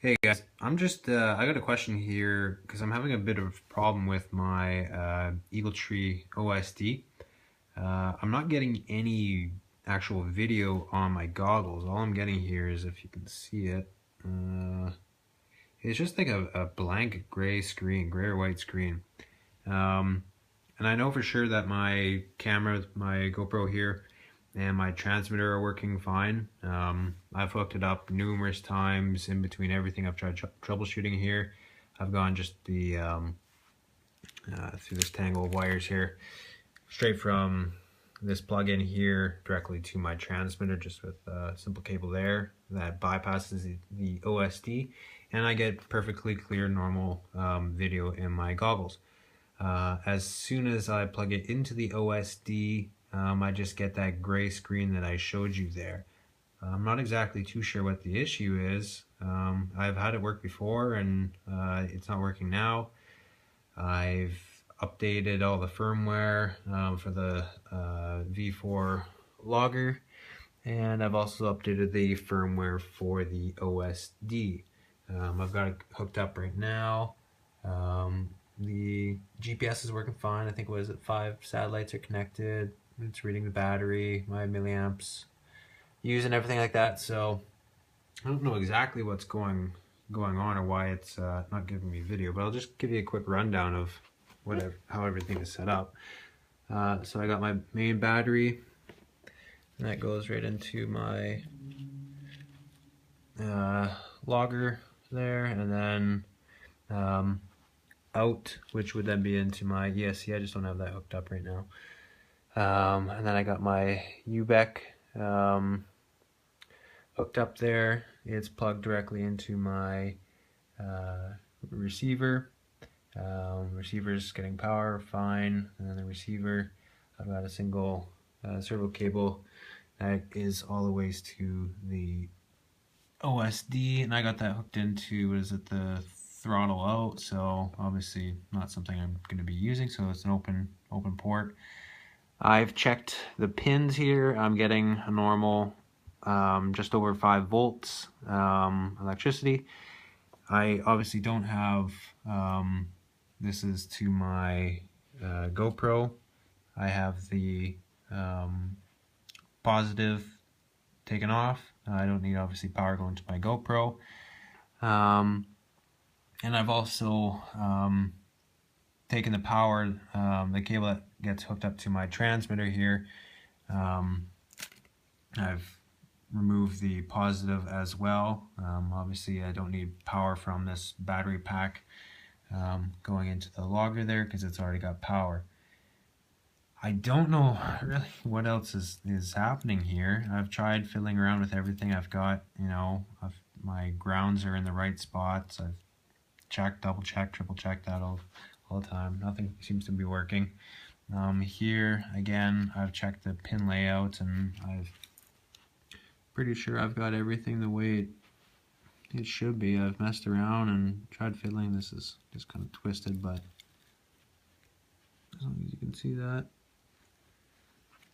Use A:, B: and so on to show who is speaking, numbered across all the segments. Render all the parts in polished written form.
A: Hey guys, I got a question here because I'm having a bit of a problem with my Tree OSD. I'm not getting any actual video on my goggles. All I'm getting here is, if you can see it, it's just like a blank gray or white screen. Um, and I know for sure that my camera, my GoPro here, and my transmitter are working fine. I've hooked it up numerous times in between everything. I've tried troubleshooting here. I've gone just through this tangle of wires here, straight from this plug-in here directly to my transmitter, just with a simple cable there that bypasses the OSD, and I get perfectly clear, normal video in my goggles. As soon as I plug it into the OSD, I just get that gray screen that I showed you there. I'm not exactly too sure what the issue is. I've had it work before, and it's not working now. I've updated all the firmware for the V4 logger, and I've also updated the firmware for the OSD. I've got it hooked up right now. The GPS is working fine. I think it was 5 satellites are connected. It's reading the battery, my milliamps, using everything like that. So I don't know exactly what's going on or why it's not giving me video, but I'll just give you a quick rundown of how everything is set up. So I got my main battery, and that goes right into my logger there, and then out, which would then be into my ESC. I just don't have that hooked up right now. And then I got my UBEC hooked up there. It's plugged directly into my receiver. Receiver's getting power fine, and then the receiver, I've got a single servo cable that is all the ways to the OSD, and I got that hooked into, the throttle out, so obviously not something I'm going to be using, so it's an open port. I've checked the pins here. I'm getting a normal just over 5 volts electricity. I obviously don't have this is to my GoPro. I have the positive taken off. I don't need obviously power going to my GoPro. And I've also taken the power, the cable that gets hooked up to my transmitter here. I've removed the positive as well. Obviously I don't need power from this battery pack going into the logger there, because it's already got power. I don't know really what else is happening here. I've tried fiddling around with everything I've got. My grounds are in the right spots. I've checked, double checked, triple checked that all the time. Nothing seems to be working. Here again, I've checked the pin layout, and I've pretty sure I've got everything the way it should be. I've messed around and tried fiddling. This is just kind of twisted, but as long as you can see that,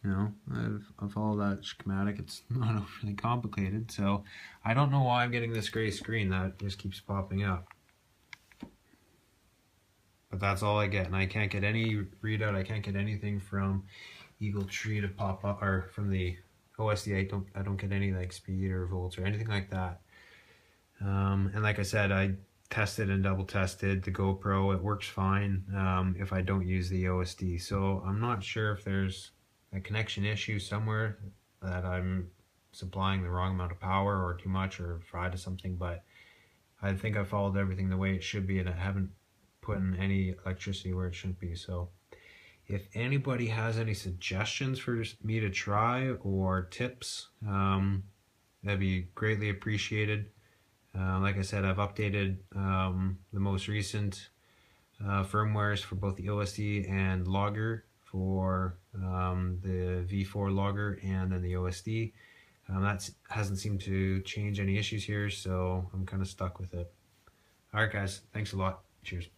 A: I've followed that schematic. It's not really complicated, so I don't know why I'm getting this gray screen that just keeps popping up. But that's all I get, and I can't get any readout. I can't get anything from Tree to pop up, or from the OSD. I don't get any like speed or volts or anything like that. And like I said, I tested and double tested the GoPro. It works fine if I don't use the OSD. So I'm not sure if there's a connection issue somewhere, that I'm supplying the wrong amount of power or too much or fried to something, but I think I followed everything the way it should be, and I haven't put in any electricity where it shouldn't be. So if anybody has any suggestions for me to try, or tips, that'd be greatly appreciated. Like I said, I've updated the most recent firmwares for both the OSD and logger, for the V4 logger and then the OSD. That hasn't seemed to change any issues here, so I'm kind of stuck with it. Alright guys, thanks a lot. Cheers.